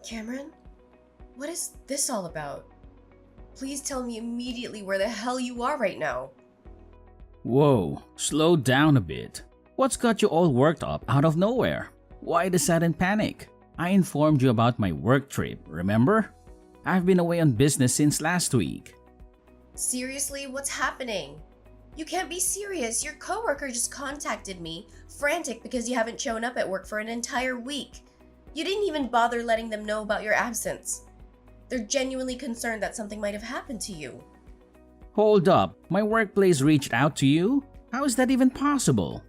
Cameron? What is this all about? Please tell me immediately where the hell you are right now. Whoa, slow down a bit. What's got you all worked up out of nowhere? Why the sudden panic? I informed you about my work trip, remember? I've been away on business since last week. Seriously, what's happening? You can't be serious. Your coworker just contacted me, frantic because you haven't shown up at work for an entire week. You didn't even bother letting them know about your absence. They're genuinely concerned that something might have happened to you. Hold up, my workplace reached out to you? How is that even possible?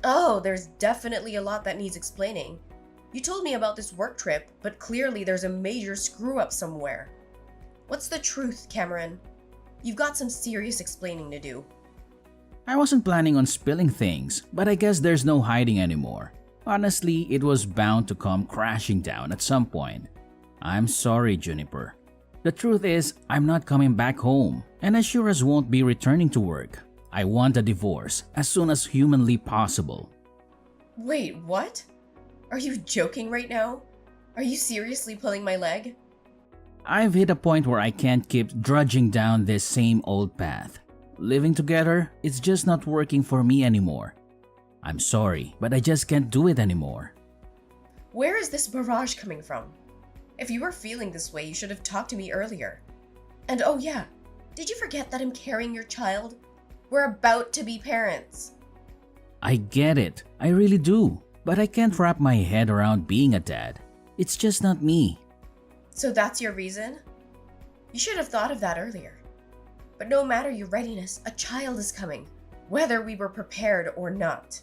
Oh, there's definitely a lot that needs explaining. You told me about this work trip, but clearly there's a major screw-up somewhere. What's the truth, Cameron? You've got some serious explaining to do. I wasn't planning on spilling things, but I guess there's no hiding anymore. Honestly, it was bound to come crashing down at some point. I'm sorry, Juniper. The truth is, I'm not coming back home, and I sure as won't be returning to work. I want a divorce as soon as humanly possible. Wait, what? Are you joking right now? Are you seriously pulling my leg? I've hit a point where I can't keep drudging down this same old path. Living together, it's just not working for me anymore. I'm sorry, but I just can't do it anymore. Where is this barrage coming from? If you were feeling this way, you should have talked to me earlier. And oh yeah, did you forget that I'm carrying your child? We're about to be parents. I get it, I really do, but I can't wrap my head around being a dad. It's just not me. So that's your reason? You should have thought of that earlier. But no matter your readiness, a child is coming, whether we were prepared or not.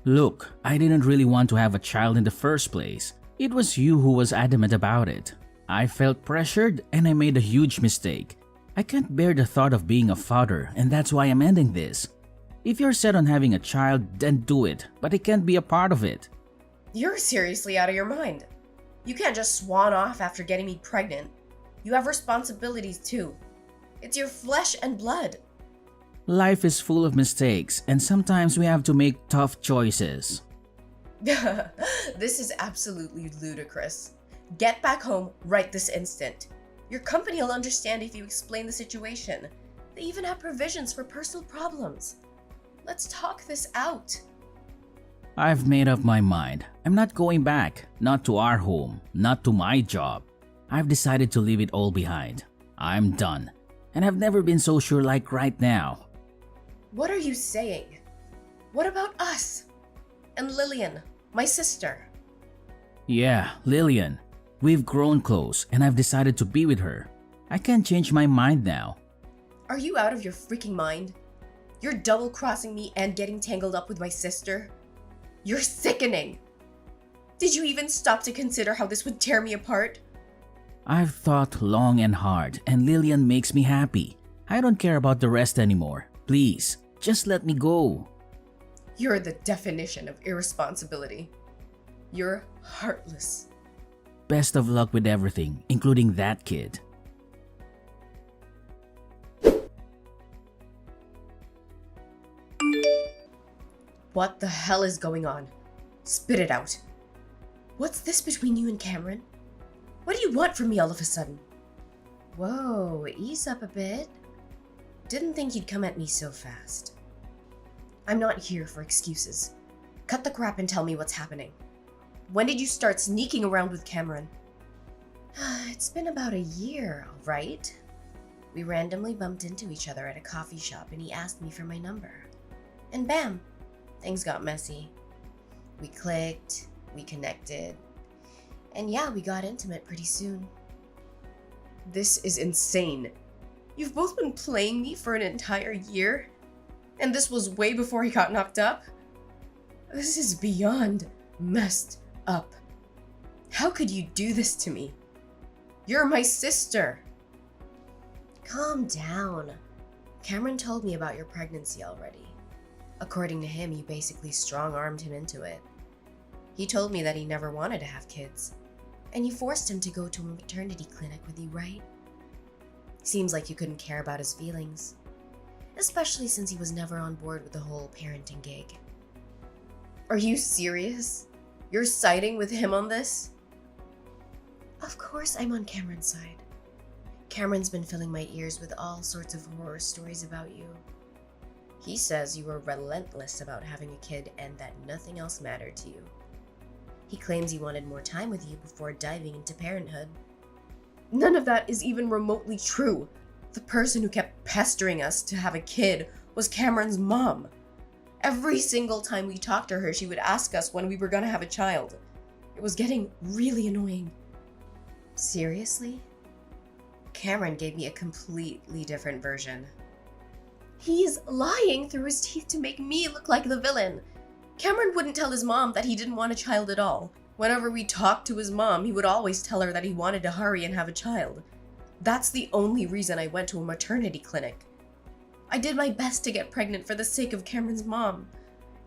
Look, I didn't really want to have a child in the first place. It was you who was adamant about it. I felt pressured and I made a huge mistake. I can't bear the thought of being a father, and that's why I'm ending this. If you're set on having a child, then do it, but I can't be a part of it. You're seriously out of your mind. You can't just swan off after getting me pregnant. You have responsibilities too. It's your flesh and blood. Life is full of mistakes, and sometimes we have to make tough choices. This is absolutely ludicrous. Get back home right this instant. Your company will understand if you explain the situation. They even have provisions for personal problems. Let's talk this out. I've made up my mind. I'm not going back, not to our home, not to my job. I've decided to leave it all behind. I'm done, and I've never been so sure like right now. What are you saying? What about us? And Lillian, my sister? Yeah, Lillian. We've grown close, and I've decided to be with her. I can't change my mind now. Are you out of your freaking mind? You're double-crossing me and getting tangled up with my sister? You're sickening! Did you even stop to consider how this would tear me apart? I've thought long and hard, and Lillian makes me happy. I don't care about the rest anymore. Please, just let me go. You're the definition of irresponsibility. You're heartless. Best of luck with everything, including that kid. What the hell is going on? Spit it out. What's this between you and Cameron? What do you want from me all of a sudden? Whoa, ease up a bit. Didn't think you'd come at me so fast. I'm not here for excuses. Cut the crap and tell me what's happening. When did you start sneaking around with Cameron? It's been about a year, all right? We randomly bumped into each other at a coffee shop and he asked me for my number. And bam, things got messy. We clicked, we connected, and yeah, we got intimate pretty soon. This is insane. You've both been playing me for an entire year? And this was way before he got knocked up? This is beyond messed up. How could you do this to me? You're my sister. Calm down. Cameron told me about your pregnancy already. According to him, you basically strong-armed him into it. He told me that he never wanted to have kids, and you forced him to go to a maternity clinic with you, right? Seems like you couldn't care about his feelings, especially since he was never on board with the whole parenting gig. Are you serious? You're siding with him on this? Of course I'm on Cameron's side. Cameron's been filling my ears with all sorts of horror stories about you. He says you were relentless about having a kid and that nothing else mattered to you. He claims he wanted more time with you before diving into parenthood. None of that is even remotely true. The person who kept pestering us to have a kid was Cameron's mom. Every single time we talked to her, she would ask us when we were gonna have a child. It was getting really annoying. Seriously? Cameron gave me a completely different version. He's lying through his teeth to make me look like the villain. Cameron wouldn't tell his mom that he didn't want a child at all. Whenever we talked to his mom, he would always tell her that he wanted to hurry and have a child. That's the only reason I went to a maternity clinic. I did my best to get pregnant for the sake of Cameron's mom.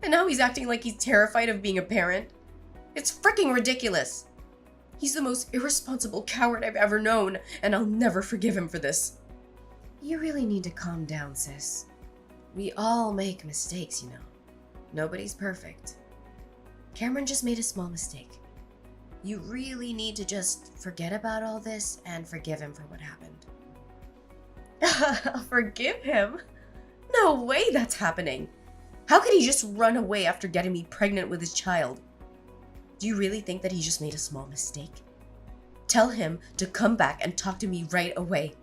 And now he's acting like he's terrified of being a parent. It's freaking ridiculous. He's the most irresponsible coward I've ever known, and I'll never forgive him for this. You really need to calm down, sis. We all make mistakes, you know. Nobody's perfect. Cameron just made a small mistake. You really need to just forget about all this and forgive him for what happened. Forgive him? No way that's happening. How could he just run away after getting me pregnant with his child? Do you really think that he just made a small mistake? Tell him to come back and talk to me right away.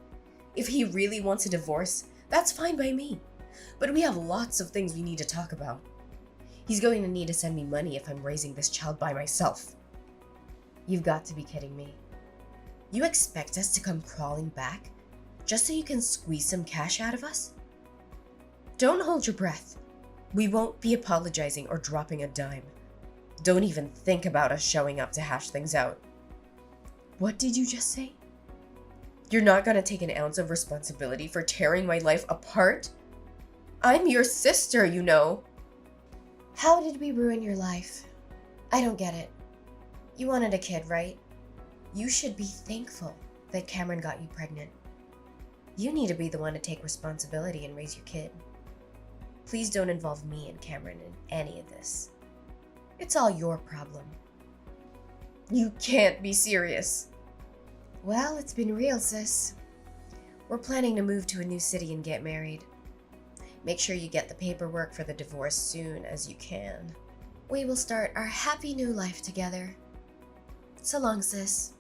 If he really wants a divorce, that's fine by me. But we have lots of things we need to talk about. He's going to need to send me money if I'm raising this child by myself. You've got to be kidding me. You expect us to come crawling back just so you can squeeze some cash out of us? Don't hold your breath. We won't be apologizing or dropping a dime. Don't even think about us showing up to hash things out. What did you just say? You're not gonna take an ounce of responsibility for tearing my life apart? I'm your sister, you know. How did we ruin your life? I don't get it. You wanted a kid, right? You should be thankful that Cameron got you pregnant. You need to be the one to take responsibility and raise your kid. Please don't involve me and Cameron in any of this. It's all your problem. You can't be serious. Well, it's been real, sis. We're planning to move to a new city and get married. Make sure you get the paperwork for the divorce soon as you can. We will start our happy new life together. So long, sis.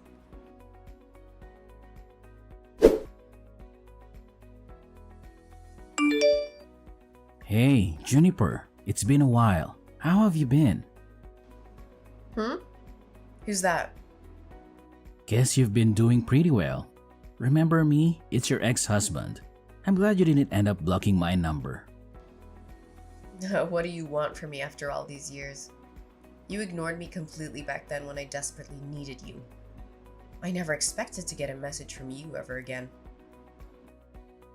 Hey, Juniper, it's been a while. How have you been? Who's that? Guess you've been doing pretty well. Remember me? It's your ex-husband. I'm glad you didn't end up blocking my number. What do you want from me after all these years? You ignored me completely back then when I desperately needed you. I never expected to get a message from you ever again.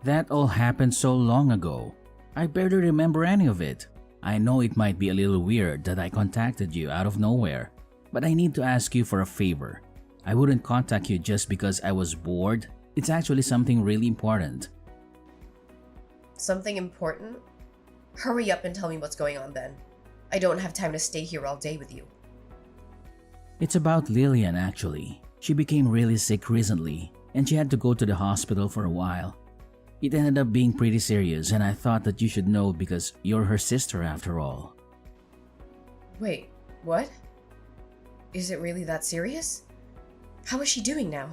That all happened so long ago. I barely remember any of it. I know it might be a little weird that I contacted you out of nowhere, but I need to ask you for a favor. I wouldn't contact you just because I was bored. It's actually something really important. Something important? Hurry up and tell me what's going on then. I don't have time to stay here all day with you. It's about Lillian, actually. She became really sick recently, and she had to go to the hospital for a while. It ended up being pretty serious, and I thought that you should know because you're her sister after all. Wait, what? Is it really that serious? How is she doing now?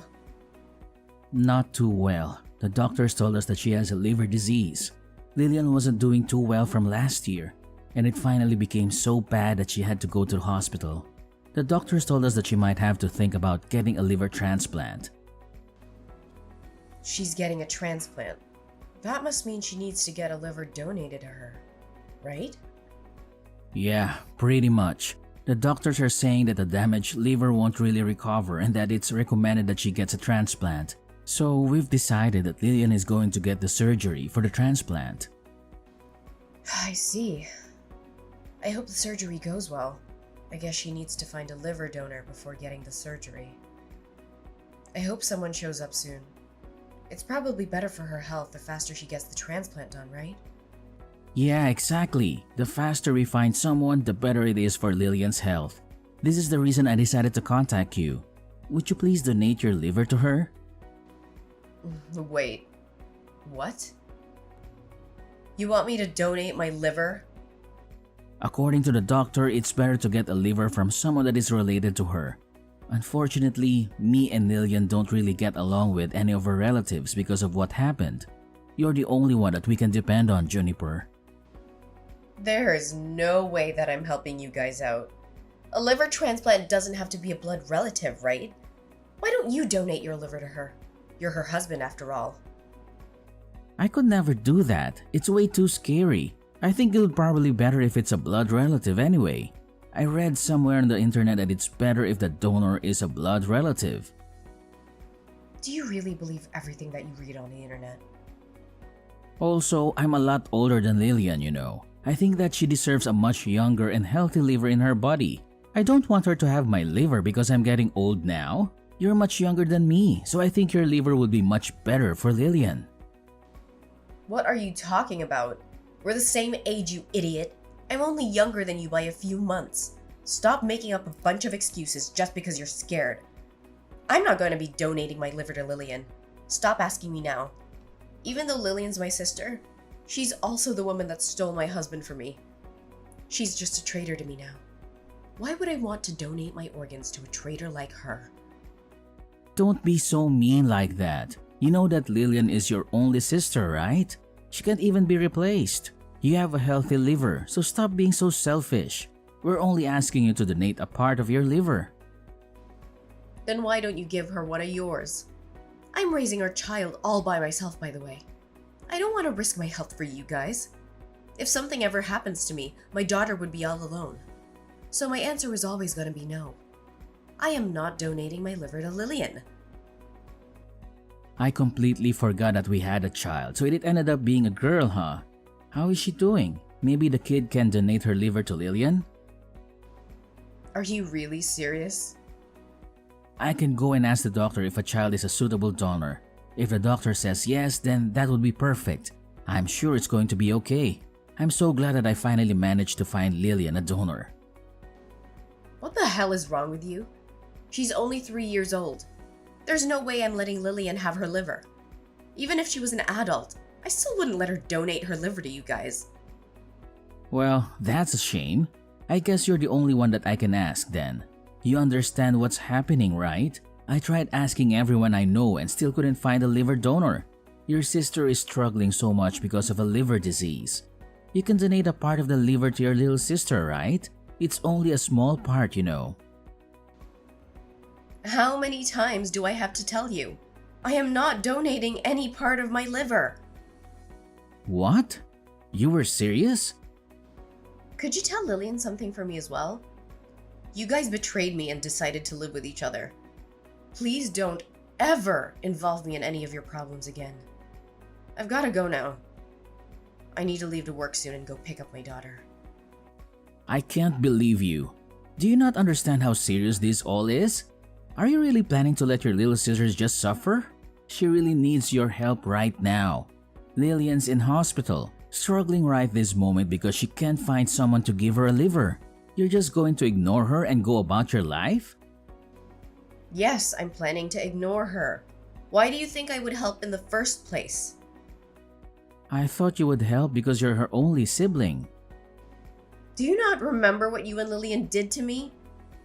Not too well. The doctors told us that she has a liver disease. Lillian wasn't doing too well from last year, and it finally became so bad that she had to go to the hospital. The doctors told us that she might have to think about getting a liver transplant. She's getting a transplant. That must mean she needs to get a liver donated to her, right? Yeah, pretty much. The doctors are saying that the damaged liver won't really recover and that it's recommended that she gets a transplant. So we've decided that Lillian is going to get the surgery for the transplant. I see. I hope the surgery goes well. I guess she needs to find a liver donor before getting the surgery. I hope someone shows up soon. It's probably better for her health the faster she gets the transplant done, right? Yeah, exactly. The faster we find someone, the better it is for Lillian's health. This is the reason I decided to contact you. Would you please donate your liver to her? Wait, what? You want me to donate my liver? According to the doctor, it's better to get a liver from someone that is related to her. Unfortunately, me and Lillian don't really get along with any of her relatives because of what happened. You're the only one that we can depend on, Juniper. There is no way that I'm helping you guys out. A liver transplant doesn't have to be a blood relative, right? Why don't you donate your liver to her? You're her husband after all. I could never do that. It's way too scary. I think it would probably be better if it's a blood relative anyway. I read somewhere on the internet that it's better if the donor is a blood relative. Do you really believe everything that you read on the internet? Also, I'm a lot older than Lillian, you know. I think that she deserves a much younger and healthy liver in her body. I don't want her to have my liver because I'm getting old now. You're much younger than me, so I think your liver would be much better for Lillian. What are you talking about? We're the same age, you idiot. I'm only younger than you by a few months. Stop making up a bunch of excuses just because you're scared. I'm not going to be donating my liver to Lillian. Stop asking me now. Even though Lillian's my sister, she's also the woman that stole my husband from me. She's just a traitor to me now. Why would I want to donate my organs to a traitor like her? Don't be so mean like that. You know that Lillian is your only sister, right? She can't even be replaced. You have a healthy liver, so stop being so selfish. We're only asking you to donate a part of your liver. Then why don't you give her one of yours? I'm raising our child all by myself, by the way. I don't want to risk my health for you guys. If something ever happens to me, my daughter would be all alone. So my answer is always going to be no. I am not donating my liver to Lillian. I completely forgot that we had a child, so it ended up being a girl, huh? How is she doing? Maybe the kid can donate her liver to Lillian? Are you really serious? I can go and ask the doctor if a child is a suitable donor. If the doctor says yes, then that would be perfect. I'm sure it's going to be okay. I'm so glad that I finally managed to find Lillian a donor. What the hell is wrong with you? She's only 3 years old. There's no way I'm letting Lillian have her liver. Even if she was an adult, I still wouldn't let her donate her liver to you guys. Well, that's a shame. I guess you're the only one that I can ask then. You understand what's happening, right? I tried asking everyone I know and still couldn't find a liver donor. Your sister is struggling so much because of a liver disease. You can donate a part of the liver to your little sister, right? It's only a small part, you know. How many times do I have to tell you? I am not donating any part of my liver. What? You were serious? Could you tell Lillian something for me as well? You guys betrayed me and decided to live with each other. Please don't ever involve me in any of your problems again. I've got to go now. I need to leave to work soon and go pick up my daughter. I can't believe you. Do you not understand how serious this all is? Are you really planning to let your little sister just suffer? She really needs your help right now. Lillian's in hospital, struggling right this moment because she can't find someone to give her a liver. You're just going to ignore her and go about your life? Yes, I'm planning to ignore her. Why do you think I would help in the first place? I thought you would help because you're her only sibling. Do you not remember what you and Lillian did to me?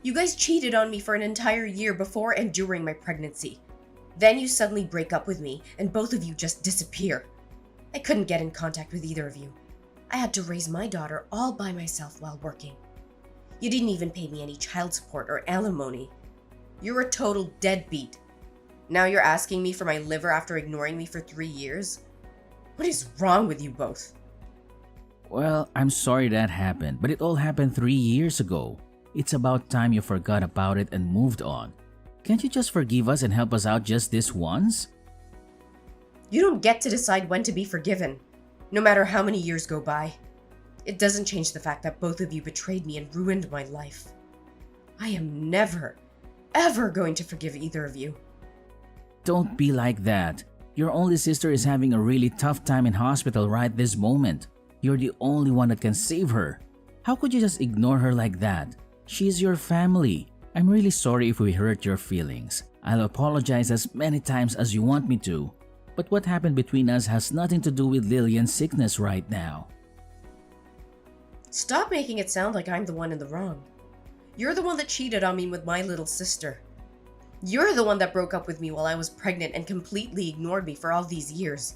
You guys cheated on me for an entire year before and during my pregnancy. Then you suddenly break up with me and both of you just disappear. I couldn't get in contact with either of you. I had to raise my daughter all by myself while working. You didn't even pay me any child support or alimony. You're a total deadbeat. Now you're asking me for my liver after ignoring me for 3 years? What is wrong with you both? Well, I'm sorry that happened, but it all happened 3 years ago. It's about time you forgot about it and moved on. Can't you just forgive us and help us out just this once? You don't get to decide when to be forgiven, no matter how many years go by. It doesn't change the fact that both of you betrayed me and ruined my life. I am never, ever going to forgive either of you. Don't be like that. Your only sister is having a really tough time in hospital right this moment. You're the only one that can save her. How could you just ignore her like that? She's your family. I'm really sorry if we hurt your feelings. I'll apologize as many times as you want me to. But what happened between us has nothing to do with Lillian's sickness right now. Stop making it sound like I'm the one in the wrong. You're the one that cheated on me with my little sister. You're the one that broke up with me while I was pregnant and completely ignored me for all these years.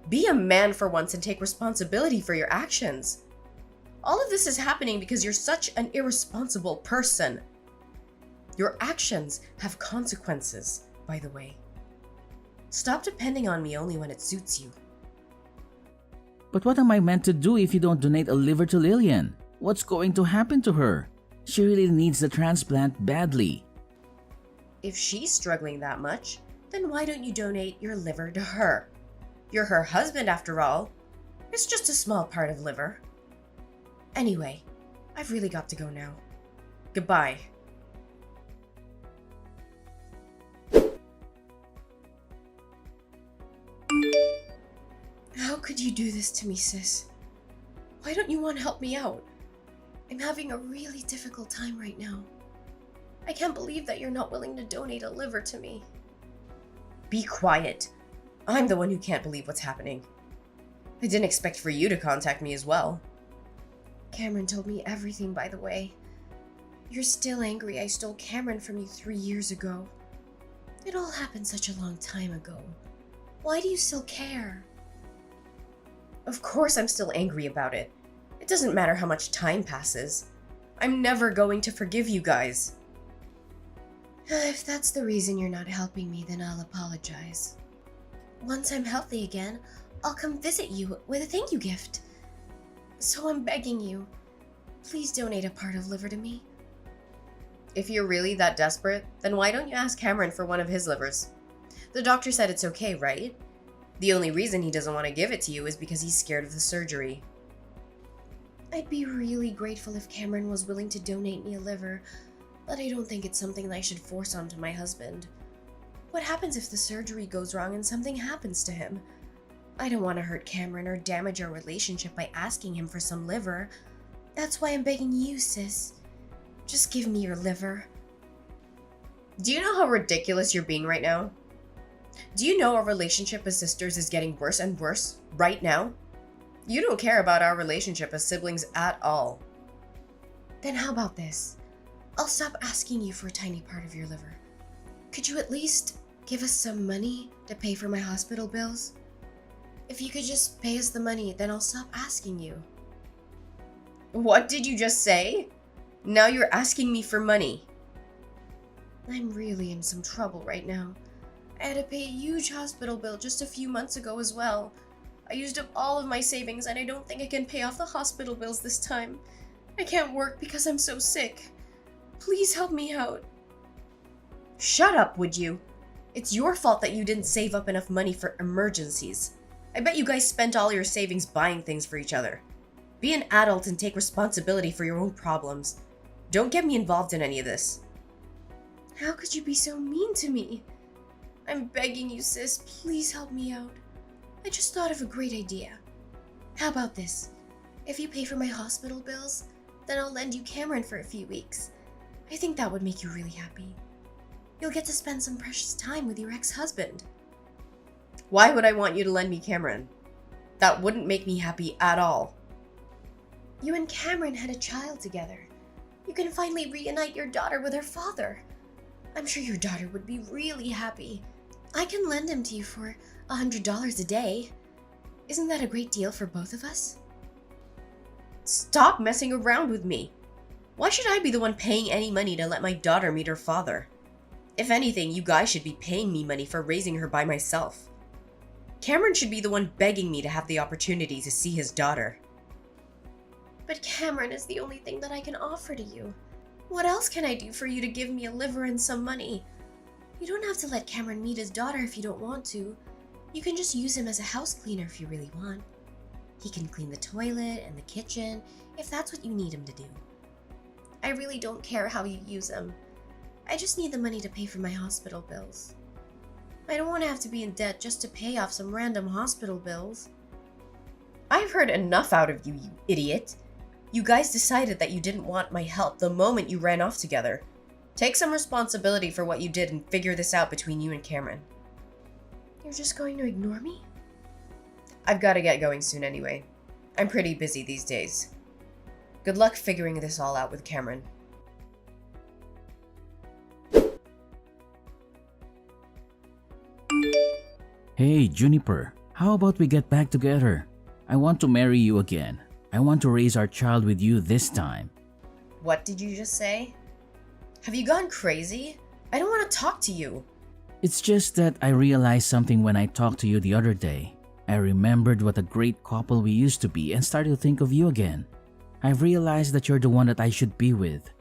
Be a man for once and take responsibility for your actions. All of this is happening because you're such an irresponsible person. Your actions have consequences, by the way. Stop depending on me only when it suits you. But what am I meant to do if you don't donate a liver to Lillian? What's going to happen to her? She really needs the transplant badly. If she's struggling that much, then why don't you donate your liver to her? You're her husband after all. It's just a small part of liver. Anyway, I've really got to go now. Goodbye. How could you do this to me, sis? Why don't you want to help me out? I'm having a really difficult time right now. I can't believe that you're not willing to donate a liver to me. Be quiet. I'm the one who can't believe what's happening. I didn't expect for you to contact me as well. Cameron told me everything, by the way. You're still angry I stole Cameron from you 3 years ago. It all happened such a long time ago. Why do you still care? Of course I'm still angry about it. It doesn't matter how much time passes. I'm never going to forgive you guys. If that's the reason you're not helping me, then I'll apologize. Once I'm healthy again, I'll come visit you with a thank you gift. So I'm begging you, please donate a part of liver to me. If you're really that desperate, then why don't you ask Cameron for one of his livers? The doctor said it's okay, right? The only reason he doesn't want to give it to you is because he's scared of the surgery. I'd be really grateful if Cameron was willing to donate me a liver, but I don't think it's something that I should force onto my husband. What happens if the surgery goes wrong and something happens to him? I don't want to hurt Cameron or damage our relationship by asking him for some liver. That's why I'm begging you, sis. Just give me your liver. Do you know how ridiculous you're being right now? Do you know our relationship as sisters is getting worse and worse right now? You don't care about our relationship as siblings at all. Then how about this? I'll stop asking you for a tiny part of your liver. Could you at least give us some money to pay for my hospital bills? If you could just pay us the money, then I'll stop asking you. What did you just say? Now you're asking me for money. I'm really in some trouble right now. I had to pay a huge hospital bill just a few months ago as well. I used up all of my savings and I don't think I can pay off the hospital bills this time. I can't work because I'm so sick. Please help me out. Shut up, would you? It's your fault that you didn't save up enough money for emergencies. I bet you guys spent all your savings buying things for each other. Be an adult and take responsibility for your own problems. Don't get me involved in any of this. How could you be so mean to me? I'm begging you, sis, please help me out. I just thought of a great idea. How about this? If you pay for my hospital bills, then I'll lend you Cameron for a few weeks. I think that would make you really happy. You'll get to spend some precious time with your ex-husband. Why would I want you to lend me Cameron? That wouldn't make me happy at all. You and Cameron had a child together. You can finally reunite your daughter with her father. I'm sure your daughter would be really happy. I can lend him to you for $100 a day. Isn't that a great deal for both of us? Stop messing around with me. Why should I be the one paying any money to let my daughter meet her father? If anything, you guys should be paying me money for raising her by myself. Cameron should be the one begging me to have the opportunity to see his daughter. But Cameron is the only thing that I can offer to you. What else can I do for you to give me a liver and some money? You don't have to let Cameron meet his daughter if you don't want to. You can just use him as a house cleaner if you really want. He can clean the toilet and the kitchen if that's what you need him to do. I really don't care how you use him. I just need the money to pay for my hospital bills. I don't want to have to be in debt just to pay off some random hospital bills. I've heard enough out of you, you idiot. You guys decided that you didn't want my help the moment you ran off together. Take some responsibility for what you did and figure this out between you and Cameron. You're just going to ignore me? I've got to get going soon anyway. I'm pretty busy these days. Good luck figuring this all out with Cameron. Hey, Juniper, how about we get back together? I want to marry you again. I want to raise our child with you this time. What did you just say? Have you gone crazy? I don't want to talk to you. It's just that I realized something when I talked to you the other day. I remembered what a great couple we used to be and started to think of you again. I've realized that you're the one that I should be with.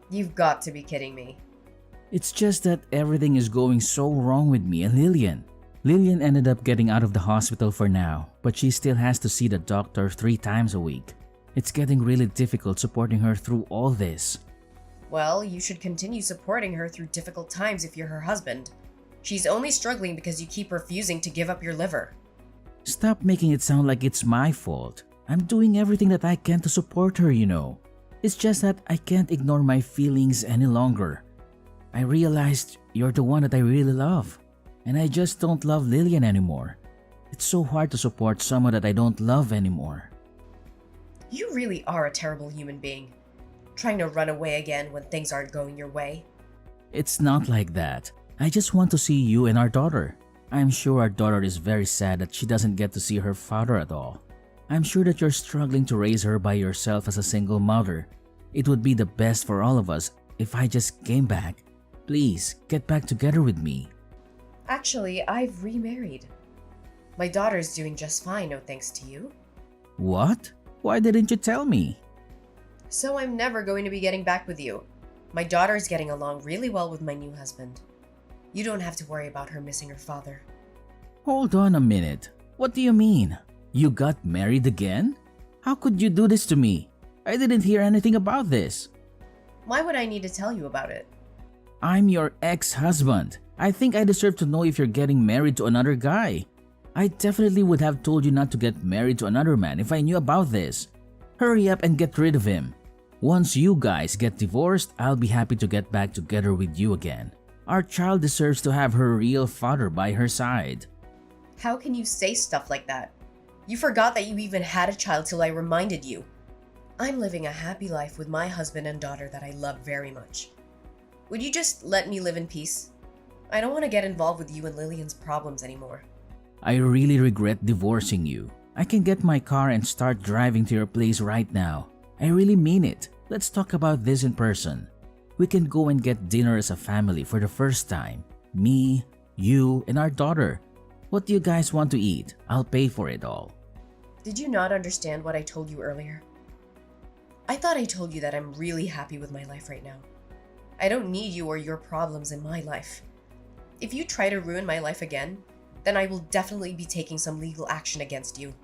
You've got to be kidding me. It's just that everything is going so wrong with me and Lillian. Lillian ended up getting out of the hospital for now, but she still has to see the doctor 3 times a week. It's getting really difficult supporting her through all this. Well, you should continue supporting her through difficult times if you're her husband. She's only struggling because you keep refusing to give up your liver. Stop making it sound like it's my fault. I'm doing everything that I can to support her, you know. It's just that I can't ignore my feelings any longer. I realized you're the one that I really love, and I just don't love Lillian anymore. It's so hard to support someone that I don't love anymore. You really are a terrible human being, trying to run away again when things aren't going your way. It's not like that. I just want to see you and our daughter. I'm sure our daughter is very sad that she doesn't get to see her father at all. I'm sure that you're struggling to raise her by yourself as a single mother. It would be the best for all of us if I just came back. Please, get back together with me. Actually, I've remarried. My daughter's doing just fine, no thanks to you. What? Why didn't you tell me? So I'm never going to be getting back with you. My daughter's getting along really well with my new husband. You don't have to worry about her missing her father. Hold on a minute. What do you mean? You got married again? How could you do this to me? I didn't hear anything about this. Why would I need to tell you about it? I'm your ex-husband. I think I deserve to know if you're getting married to another guy. I definitely would have told you not to get married to another man if I knew about this. Hurry up and get rid of him. Once you guys get divorced, I'll be happy to get back together with you again. Our child deserves to have her real father by her side. How can you say stuff like that? You forgot that you even had a child till I reminded you. I'm living a happy life with my husband and daughter that I love very much. Would you just let me live in peace? I don't want to get involved with you and Lillian's problems anymore. I really regret divorcing you. I can get my car and start driving to your place right now. I really mean it. Let's talk about this in person. We can go and get dinner as a family for the first time. Me, you, and our daughter. What do you guys want to eat? I'll pay for it all. Did you not understand what I told you earlier? I thought I told you that I'm really happy with my life right now. I don't need you or your problems in my life. If you try to ruin my life again, then I will definitely be taking some legal action against you.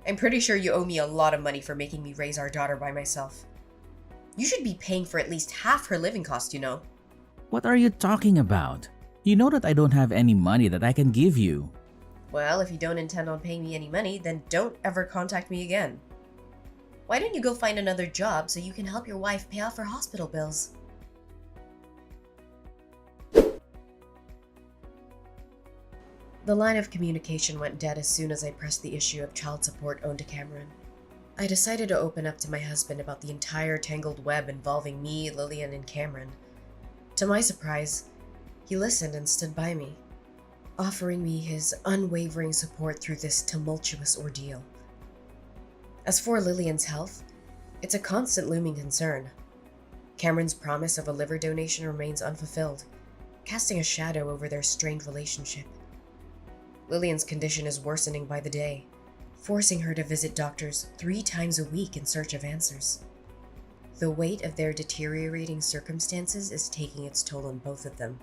I'm pretty sure you owe me a lot of money for making me raise our daughter by myself. You should be paying for at least half her living cost, you know. What are you talking about? You know that I don't have any money that I can give you. Well, if you don't intend on paying me any money, then don't ever contact me again. Why don't you go find another job so you can help your wife pay off her hospital bills? The line of communication went dead as soon as I pressed the issue of child support owed to Cameron. I decided to open up to my husband about the entire tangled web involving me, Lillian, and Cameron. To my surprise, he listened and stood by me, offering me his unwavering support through this tumultuous ordeal. As for Lillian's health, it's a constant looming concern. Cameron's promise of a liver donation remains unfulfilled, casting a shadow over their strained relationship. Lillian's condition is worsening by the day, forcing her to visit doctors 3 times a week in search of answers. The weight of their deteriorating circumstances is taking its toll on both of them.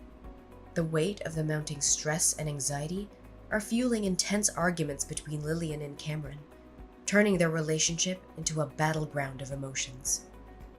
The weight of the mounting stress and anxiety are fueling intense arguments between Lillian and Cameron, turning their relationship into a battleground of emotions.